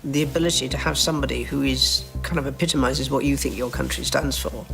The ability to have somebody who is kind of epitomizes what you think your country stands for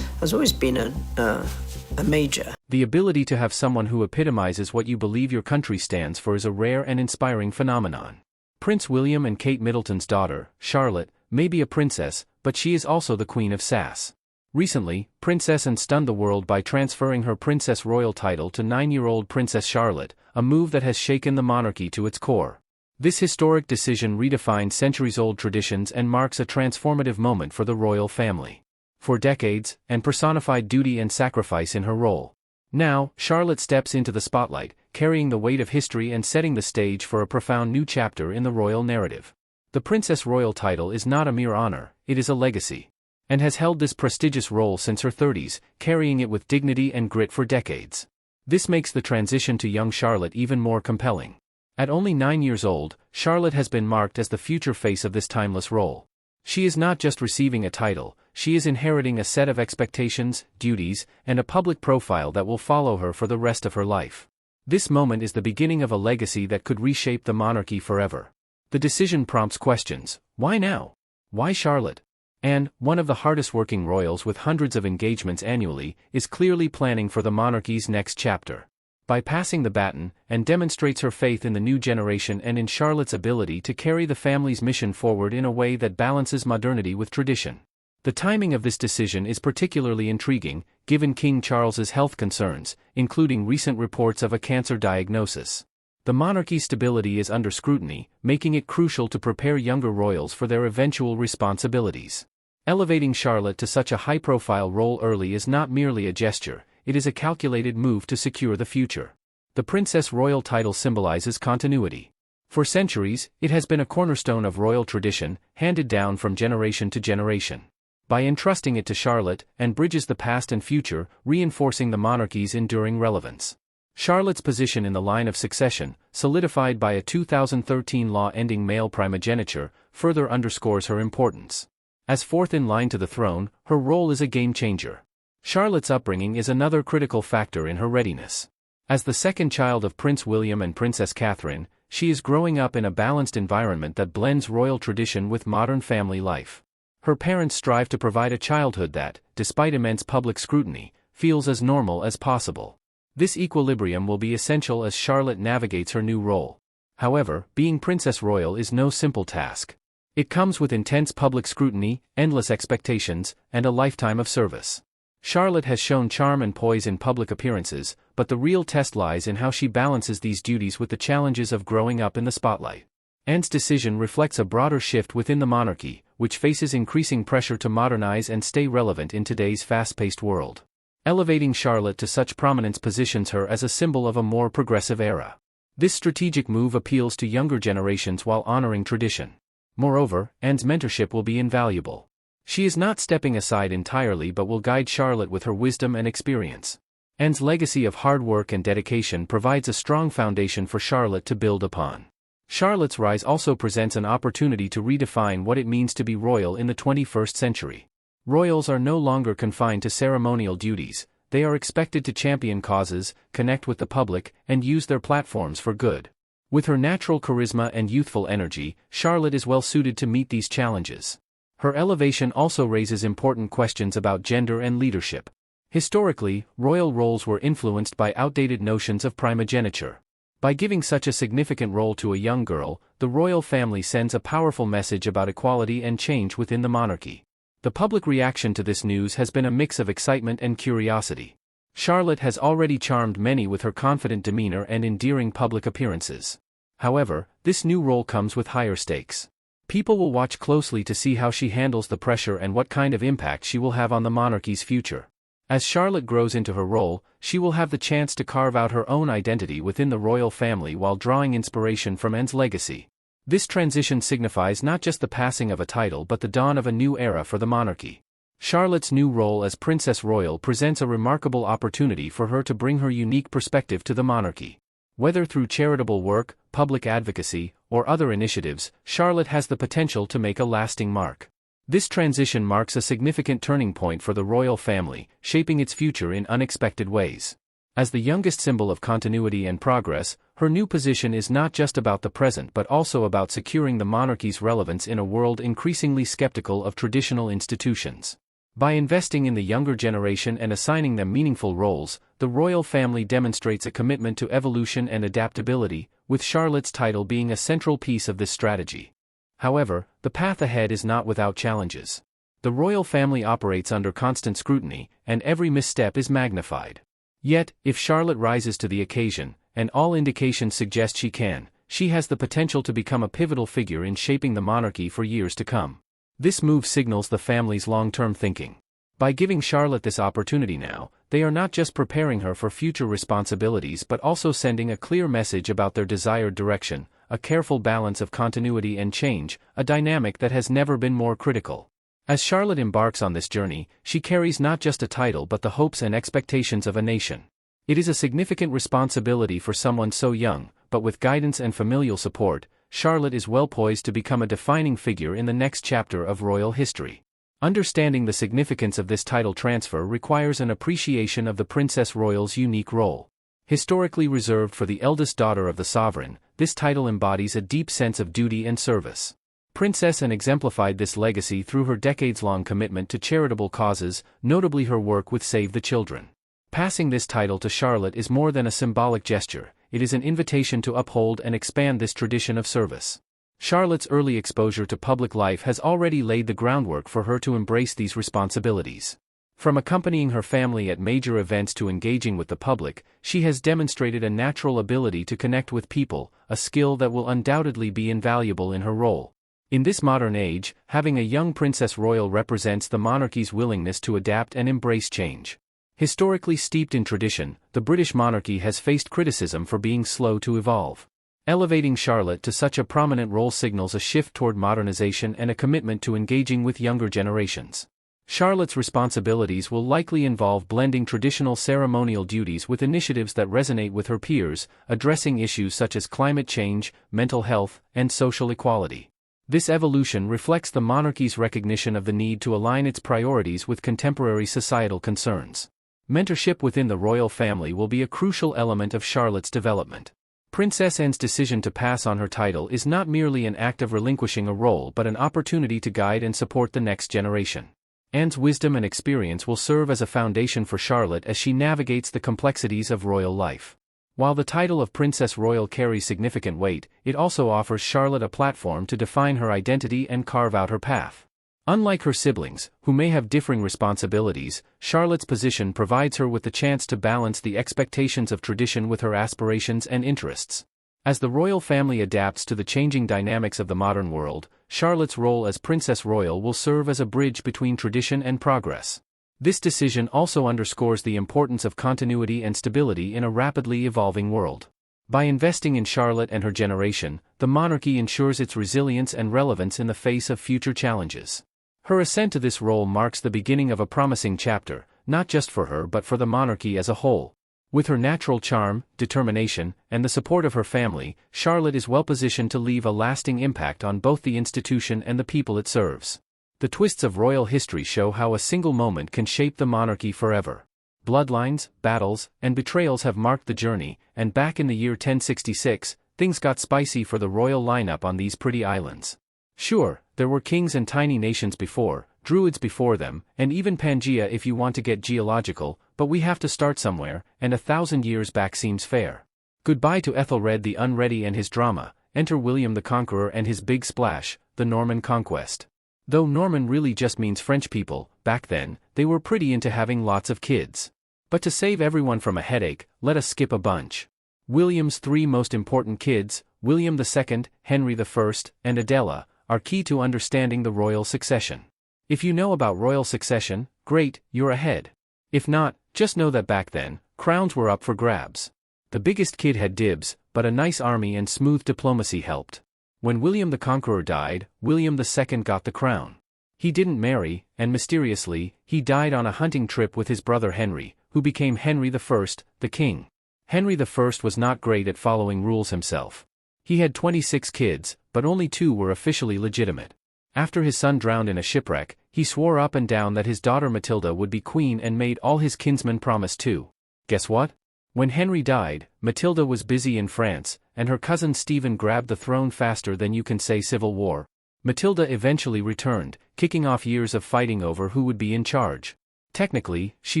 has always been a major. The ability to have someone who epitomizes what you believe your country stands for is a rare and inspiring phenomenon. Prince William and Kate Middleton's daughter, Charlotte, may be a princess, but she is also the Queen of Sass. Recently, Princess Anne stunned the world by transferring her Princess Royal title to 9-year-old Princess Charlotte, a move that has shaken the monarchy to its core. This historic decision redefined centuries-old traditions and marks a transformative moment for the royal family. For decades, Anne personified duty and sacrifice in her role. Now, Charlotte steps into the spotlight, carrying the weight of history and setting the stage for a profound new chapter in the royal narrative. The Princess Royal title is not a mere honor, it is a legacy. Anne has held this prestigious role since her 30s, carrying it with dignity and grit for decades. This makes the transition to young Charlotte even more compelling. At only 9 years old, Charlotte has been marked as the future face of this timeless role. She is not just receiving a title, she is inheriting a set of expectations, duties, and a public profile that will follow her for the rest of her life. This moment is the beginning of a legacy that could reshape the monarchy forever. The decision prompts questions. Why now? Why Charlotte? Anne, one of the hardest-working royals with hundreds of engagements annually, is clearly planning for the monarchy's next chapter. By passing the baton, Anne demonstrates her faith in the new generation and in Charlotte's ability to carry the family's mission forward in a way that balances modernity with tradition. The timing of this decision is particularly intriguing, given King Charles's health concerns, including recent reports of a cancer diagnosis. The monarchy's stability is under scrutiny, making it crucial to prepare younger royals for their eventual responsibilities. Elevating Charlotte to such a high-profile role early is not merely a gesture, it is a calculated move to secure the future. The Princess Royal title symbolizes continuity. For centuries, it has been a cornerstone of royal tradition, handed down from generation to generation. By entrusting it to Charlotte, Anne bridges the past and future, reinforcing the monarchy's enduring relevance. Charlotte's position in the line of succession, solidified by a 2013 law ending male primogeniture, further underscores her importance. As fourth in line to the throne, her role is a game-changer. Charlotte's upbringing is another critical factor in her readiness. As the second child of Prince William and Princess Catherine, she is growing up in a balanced environment that blends royal tradition with modern family life. Her parents strive to provide a childhood that, despite immense public scrutiny, feels as normal as possible. This equilibrium will be essential as Charlotte navigates her new role. However, being Princess Royal is no simple task. It comes with intense public scrutiny, endless expectations, and a lifetime of service. Charlotte has shown charm and poise in public appearances, but the real test lies in how she balances these duties with the challenges of growing up in the spotlight. Anne's decision reflects a broader shift within the monarchy, which faces increasing pressure to modernize and stay relevant in today's fast-paced world. Elevating Charlotte to such prominence positions her as a symbol of a more progressive era. This strategic move appeals to younger generations while honoring tradition. Moreover, Anne's mentorship will be invaluable. She is not stepping aside entirely but will guide Charlotte with her wisdom and experience. Anne's legacy of hard work and dedication provides a strong foundation for Charlotte to build upon. Charlotte's rise also presents an opportunity to redefine what it means to be royal in the 21st century. Royals are no longer confined to ceremonial duties, they are expected to champion causes, connect with the public, and use their platforms for good. With her natural charisma and youthful energy, Charlotte is well suited to meet these challenges. Her elevation also raises important questions about gender and leadership. Historically, royal roles were influenced by outdated notions of primogeniture. By giving such a significant role to a young girl, the royal family sends a powerful message about equality and change within the monarchy. The public reaction to this news has been a mix of excitement and curiosity. Charlotte has already charmed many with her confident demeanor and endearing public appearances. However, this new role comes with higher stakes. People will watch closely to see how she handles the pressure and what kind of impact she will have on the monarchy's future. As Charlotte grows into her role, she will have the chance to carve out her own identity within the royal family while drawing inspiration from Anne's legacy. This transition signifies not just the passing of a title but the dawn of a new era for the monarchy. Charlotte's new role as Princess Royal presents a remarkable opportunity for her to bring her unique perspective to the monarchy. Whether through charitable work, public advocacy, or other initiatives, Charlotte has the potential to make a lasting mark. This transition marks a significant turning point for the royal family, shaping its future in unexpected ways. As the youngest symbol of continuity and progress, her new position is not just about the present but also about securing the monarchy's relevance in a world increasingly skeptical of traditional institutions. By investing in the younger generation and assigning them meaningful roles, the royal family demonstrates a commitment to evolution and adaptability, with Charlotte's title being a central piece of this strategy. However, the path ahead is not without challenges. The royal family operates under constant scrutiny, and every misstep is magnified. Yet, if Charlotte rises to the occasion, and all indications suggest she can, she has the potential to become a pivotal figure in shaping the monarchy for years to come. This move signals the family's long-term thinking. By giving Charlotte this opportunity now, they are not just preparing her for future responsibilities but also sending a clear message about their desired direction, a careful balance of continuity and change, a dynamic that has never been more critical. As Charlotte embarks on this journey, she carries not just a title but the hopes and expectations of a nation. It is a significant responsibility for someone so young, but with guidance and familial support, Charlotte is well poised to become a defining figure in the next chapter of royal history. Understanding the significance of this title transfer requires an appreciation of the Princess Royal's unique role. Historically reserved for the eldest daughter of the sovereign, this title embodies a deep sense of duty and service. Princess Anne exemplified this legacy through her decades-long commitment to charitable causes, notably her work with Save the Children. Passing this title to Charlotte is more than a symbolic gesture, it is an invitation to uphold and expand this tradition of service. Charlotte's early exposure to public life has already laid the groundwork for her to embrace these responsibilities. From accompanying her family at major events to engaging with the public, she has demonstrated a natural ability to connect with people, a skill that will undoubtedly be invaluable in her role. In this modern age, having a young Princess Royal represents the monarchy's willingness to adapt and embrace change. Historically steeped in tradition, the British monarchy has faced criticism for being slow to evolve. Elevating Charlotte to such a prominent role signals a shift toward modernization and a commitment to engaging with younger generations. Charlotte's responsibilities will likely involve blending traditional ceremonial duties with initiatives that resonate with her peers, addressing issues such as climate change, mental health, and social equality. This evolution reflects the monarchy's recognition of the need to align its priorities with contemporary societal concerns. Mentorship within the royal family will be a crucial element of Charlotte's development. Princess Anne's decision to pass on her title is not merely an act of relinquishing a role but an opportunity to guide and support the next generation. Anne's wisdom and experience will serve as a foundation for Charlotte as she navigates the complexities of royal life. While the title of Princess Royal carries significant weight, it also offers Charlotte a platform to define her identity and carve out her path. Unlike her siblings, who may have differing responsibilities, Charlotte's position provides her with the chance to balance the expectations of tradition with her aspirations and interests. As the royal family adapts to the changing dynamics of the modern world, Charlotte's role as Princess Royal will serve as a bridge between tradition and progress. This decision also underscores the importance of continuity and stability in a rapidly evolving world. By investing in Charlotte and her generation, the monarchy ensures its resilience and relevance in the face of future challenges. Her ascent to this role marks the beginning of a promising chapter, not just for her but for the monarchy as a whole. With her natural charm, determination, and the support of her family, Charlotte is well positioned to leave a lasting impact on both the institution and the people it serves. The twists of royal history show how a single moment can shape the monarchy forever. Bloodlines, battles, and betrayals have marked the journey, and back in the year 1066, things got spicy for the royal lineup on these pretty islands. Sure, there were kings and tiny nations before, druids before them, and even Pangaea if you want to get geological, but we have to start somewhere, and 1,000 years back seems fair. Goodbye to Ethelred the Unready and his drama, enter William the Conqueror and his big splash, the Norman Conquest. Though Norman really just means French people, back then, they were pretty into having lots of kids. But to save everyone from a headache, let us skip a bunch. William's three most important kids, William II, Henry I, and Adela, are key to understanding the royal succession. If you know about royal succession, great, you're ahead. If not, just know that back then, crowns were up for grabs. The biggest kid had dibs, but a nice army and smooth diplomacy helped. When William the Conqueror died, William II got the crown. He didn't marry, and mysteriously, he died on a hunting trip with his brother Henry, who became Henry I, the king. Henry I was not great at following rules himself. He had 26 kids, but only 2 were officially legitimate. After his son drowned in a shipwreck, he swore up and down that his daughter Matilda would be queen and made all his kinsmen promise too. Guess what? When Henry died, Matilda was busy in France, and her cousin Stephen grabbed the throne faster than you can say civil war. Matilda eventually returned, kicking off years of fighting over who would be in charge. Technically, she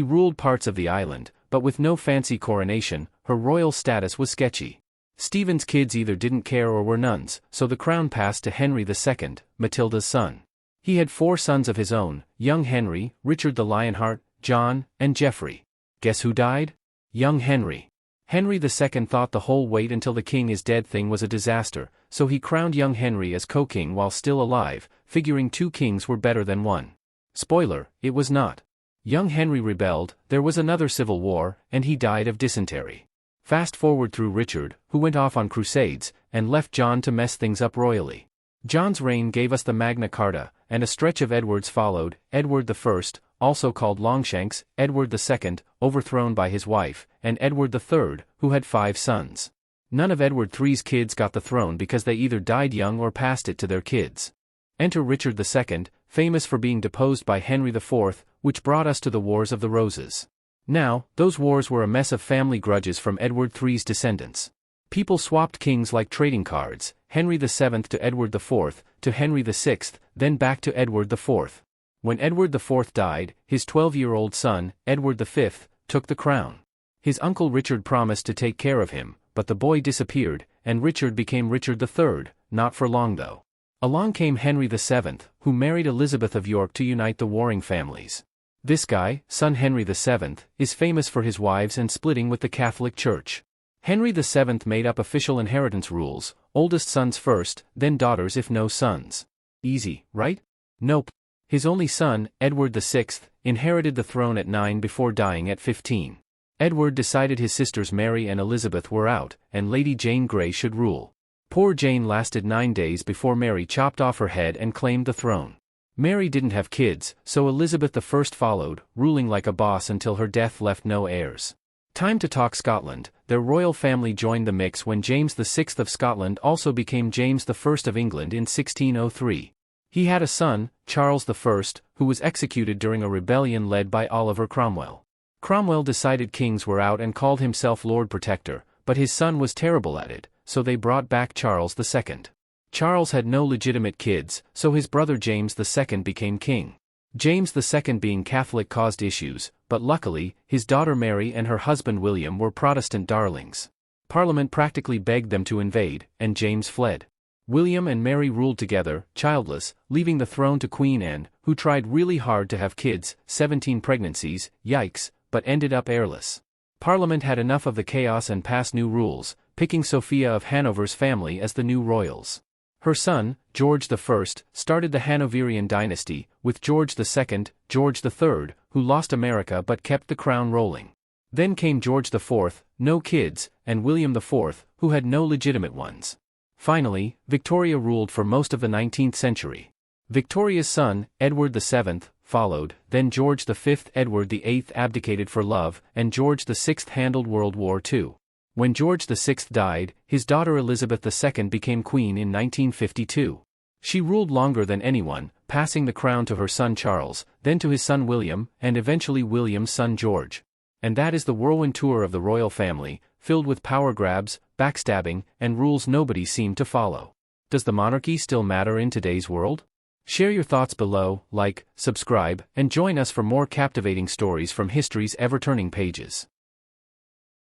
ruled parts of the island, but with no fancy coronation, her royal status was sketchy. Stephen's kids either didn't care or were nuns, so the crown passed to Henry II, Matilda's son. He had 4 sons of his own: young Henry, Richard the Lionheart, John, and Geoffrey. Guess who died? Young Henry. Henry II thought the whole wait until the king is dead thing was a disaster, so he crowned young Henry as co-king while still alive, figuring 2 kings were better than 1. Spoiler, it was not. Young Henry rebelled, there was another civil war, and he died of dysentery. Fast forward through Richard, who went off on crusades, and left John to mess things up royally. John's reign gave us the Magna Carta, and a stretch of Edwards followed: Edward I, also called Longshanks, Edward II, overthrown by his wife, and Edward III, who had 5 sons. None of Edward III's kids got the throne because they either died young or passed it to their kids. Enter Richard II, famous for being deposed by Henry IV, which brought us to the Wars of the Roses. Now, those wars were a mess of family grudges from Edward III's descendants. People swapped kings like trading cards: Henry VII to Edward IV, to Henry VI, then back to Edward IV. When Edward IV died, his 12-year-old son, Edward V, took the crown. His uncle Richard promised to take care of him, but the boy disappeared, and Richard became Richard III, not for long though. Along came Henry VII, who married Elizabeth of York to unite the warring families. This guy, son Henry VII, is famous for his wives and splitting with the Catholic Church. Henry VII made up official inheritance rules: oldest sons first, then daughters if no sons. Easy, right? Nope. His only son, Edward VI, inherited the throne at 9 before dying at 15. Edward decided his sisters Mary and Elizabeth were out, and Lady Jane Grey should rule. Poor Jane lasted 9 days before Mary chopped off her head and claimed the throne. Mary didn't have kids, so Elizabeth I followed, ruling like a boss until her death left no heirs. Time to talk Scotland. Their royal family joined the mix when James VI of Scotland also became James I of England in 1603. He had a son, Charles I, who was executed during a rebellion led by Oliver Cromwell. Cromwell decided kings were out and called himself Lord Protector, but his son was terrible at it, so they brought back Charles II. Charles had no legitimate kids, so his brother James II became king. James II being Catholic caused issues, but luckily, his daughter Mary and her husband William were Protestant darlings. Parliament practically begged them to invade, and James fled. William and Mary ruled together, childless, leaving the throne to Queen Anne, who tried really hard to have kids, 17 pregnancies, yikes, but ended up heirless. Parliament had enough of the chaos and passed new rules, picking Sophia of Hanover's family as the new royals. Her son, George I, started the Hanoverian dynasty, with George II, George III, who lost America but kept the crown rolling. Then came George IV, no kids, and William IV, who had no legitimate ones. Finally, Victoria ruled for most of the 19th century. Victoria's son, Edward VII, followed, then George V. Edward VIII abdicated for love, and George VI handled World War II. When George VI died, his daughter Elizabeth II became queen in 1952. She ruled longer than anyone, passing the crown to her son Charles, then to his son William, and eventually William's son George. And that is the whirlwind tour of the royal family, filled with power grabs, backstabbing, and rules nobody seemed to follow. Does the monarchy still matter in today's world? Share your thoughts below, like, subscribe, and join us for more captivating stories from history's ever-turning pages.